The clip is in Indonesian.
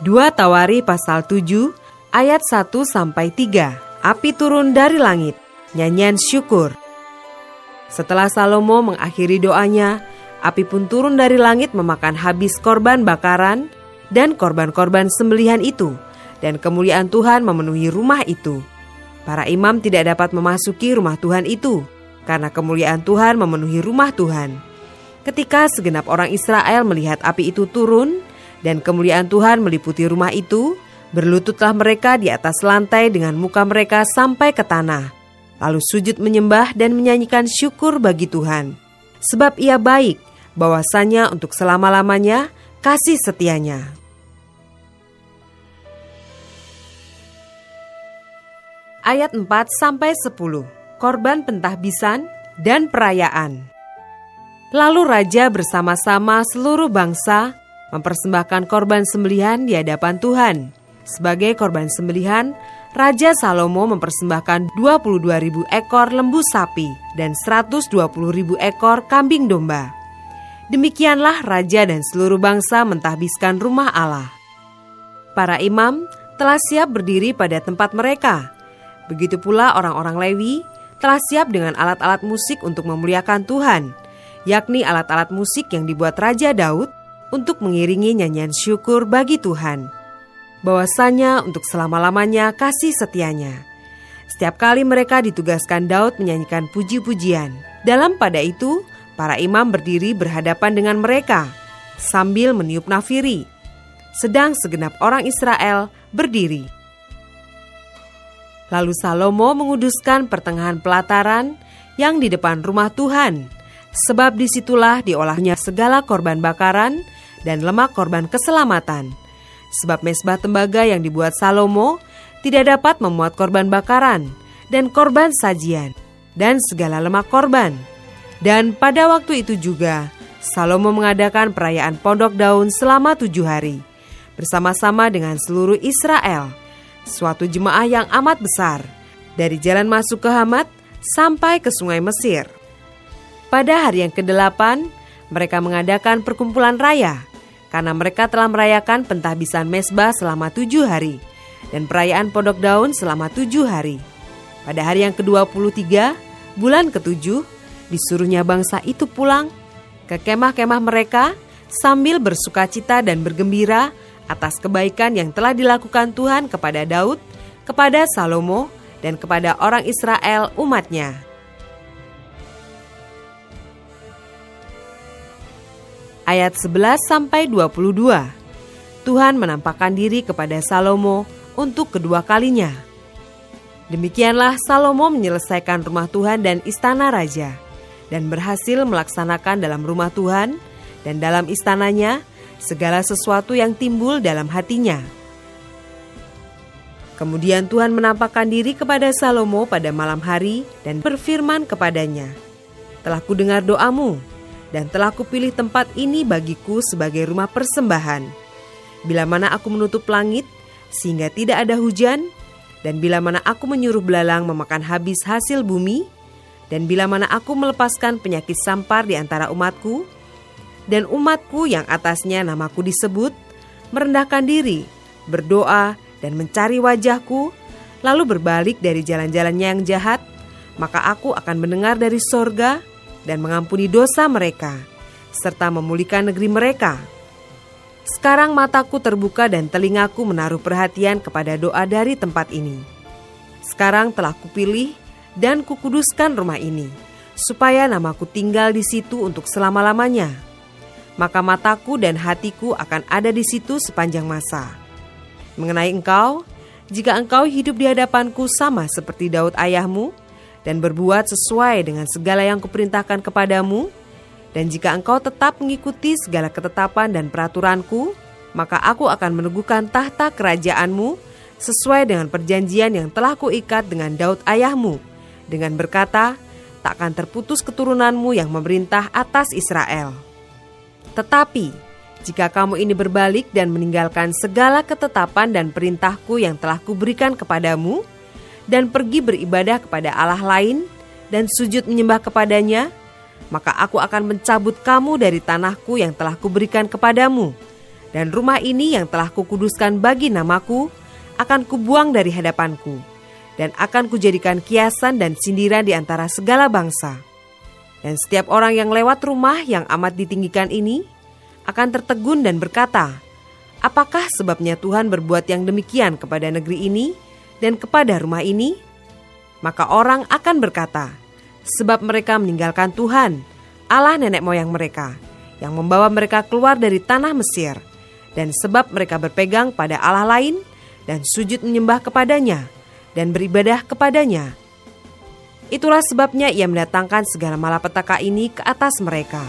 2 Tawari pasal 7 ayat 1-3. Api turun dari langit, nyanyian syukur. Setelah Salomo mengakhiri doanya, api pun turun dari langit memakan habis korban bakaran dan korban-korban sembelihan itu, dan kemuliaan Tuhan memenuhi rumah itu. Para imam tidak dapat memasuki rumah Tuhan itu, karena kemuliaan Tuhan memenuhi rumah Tuhan. Ketika segenap orang Israel melihat api itu turun, dan kemuliaan Tuhan meliputi rumah itu, berlututlah mereka di atas lantai dengan muka mereka sampai ke tanah, lalu sujud menyembah dan menyanyikan syukur bagi Tuhan. Sebab Ia baik, bahwasanya untuk selama-lamanya kasih setianya. Ayat 4-10. Korban pentahbisan dan perayaan. Lalu raja bersama-sama seluruh bangsa mempersembahkan korban sembelihan di hadapan Tuhan. Sebagai korban sembelihan, Raja Salomo mempersembahkan 22.000 ekor lembu sapi dan 120.000 ekor kambing domba. Demikianlah raja dan seluruh bangsa mentahbiskan rumah Allah. Para imam telah siap berdiri pada tempat mereka. Begitu pula orang-orang Lewi telah siap dengan alat-alat musik untuk memuliakan Tuhan, yakni alat-alat musik yang dibuat Raja Daud untuk mengiringi nyanyian syukur bagi Tuhan, bahwasanya untuk selama-lamanya kasih setianya. Setiap kali mereka ditugaskan Daud menyanyikan puji-pujian. Dalam pada itu, para imam berdiri berhadapan dengan mereka sambil meniup nafiri, sedang segenap orang Israel berdiri. Lalu Salomo menguduskan pertengahan pelataran yang di depan rumah Tuhan, sebab disitulah diolahnya segala korban bakaran dan lemak korban keselamatan. Sebab mezbah tembaga yang dibuat Salomo tidak dapat memuat korban bakaran dan korban sajian dan segala lemak korban. Dan pada waktu itu juga Salomo mengadakan perayaan Pondok Daun selama 7 hari bersama-sama dengan seluruh Israel, suatu jemaah yang amat besar, dari jalan masuk ke Hamat sampai ke sungai Mesir. Pada hari yang ke-8 mereka mengadakan perkumpulan raya, karena mereka telah merayakan pentahbisan mezbah selama 7 hari dan perayaan Pondok Daun selama 7 hari. Pada hari yang ke-23, bulan ke-7, disuruhnya bangsa itu pulang ke kemah-kemah mereka sambil bersukacita dan bergembira atas kebaikan yang telah dilakukan Tuhan kepada Daud, kepada Salomo, dan kepada orang Israel umatnya. Ayat 11-22. Tuhan menampakkan diri kepada Salomo untuk kedua kalinya. Demikianlah Salomo menyelesaikan rumah Tuhan dan istana raja, dan berhasil melaksanakan dalam rumah Tuhan dan dalam istananya segala sesuatu yang timbul dalam hatinya. Kemudian Tuhan menampakkan diri kepada Salomo pada malam hari dan berfirman kepadanya, "Telah kudengar doamu, dan telah kupilih tempat ini bagiku sebagai rumah persembahan. Bila mana aku menutup langit sehingga tidak ada hujan, dan bila mana aku menyuruh belalang memakan habis hasil bumi, dan bila mana aku melepaskan penyakit sampar di antara umatku, dan umatku yang atasnya namaku disebut, merendahkan diri, berdoa dan mencari wajahku, lalu berbalik dari jalan-jalannya yang jahat, maka aku akan mendengar dari sorga dan mengampuni dosa mereka, serta memulihkan negeri mereka. Sekarang mataku terbuka dan telingaku menaruh perhatian kepada doa dari tempat ini. Sekarang telah kupilih dan kukuduskan rumah ini, supaya namaku tinggal di situ untuk selama-lamanya. Maka mataku dan hatiku akan ada di situ sepanjang masa. Mengenai engkau, jika engkau hidup di hadapanku sama seperti Daud ayahmu, dan berbuat sesuai dengan segala yang kuperintahkan kepadamu, dan jika engkau tetap mengikuti segala ketetapan dan peraturanku, maka aku akan meneguhkan tahta kerajaanmu sesuai dengan perjanjian yang telah kuikat dengan Daud ayahmu, dengan berkata, takkan terputus keturunanmu yang memerintah atas Israel. Tetapi, jika kamu ini berbalik dan meninggalkan segala ketetapan dan perintahku yang telah kuberikan kepadamu, dan pergi beribadah kepada Allah lain, dan sujud menyembah kepadanya, maka aku akan mencabut kamu dari tanahku yang telah kuberikan kepadamu, Dan rumah ini yang telah kukuduskan bagi namaku, akan kubuang dari hadapanku, dan akan kujadikan kiasan dan sindiran di antara segala bangsa. Dan setiap orang yang lewat rumah yang amat ditinggikan ini, akan tertegun dan berkata, apakah sebabnya Tuhan berbuat yang demikian kepada negeri ini dan kepada rumah ini? Maka orang akan berkata, sebab mereka meninggalkan Tuhan, Allah nenek moyang mereka, yang membawa mereka keluar dari tanah Mesir, dan sebab mereka berpegang pada Allah lain, dan sujud menyembah kepadanya, dan beribadah kepadanya. Itulah sebabnya ia mendatangkan segala malapetaka ini ke atas mereka.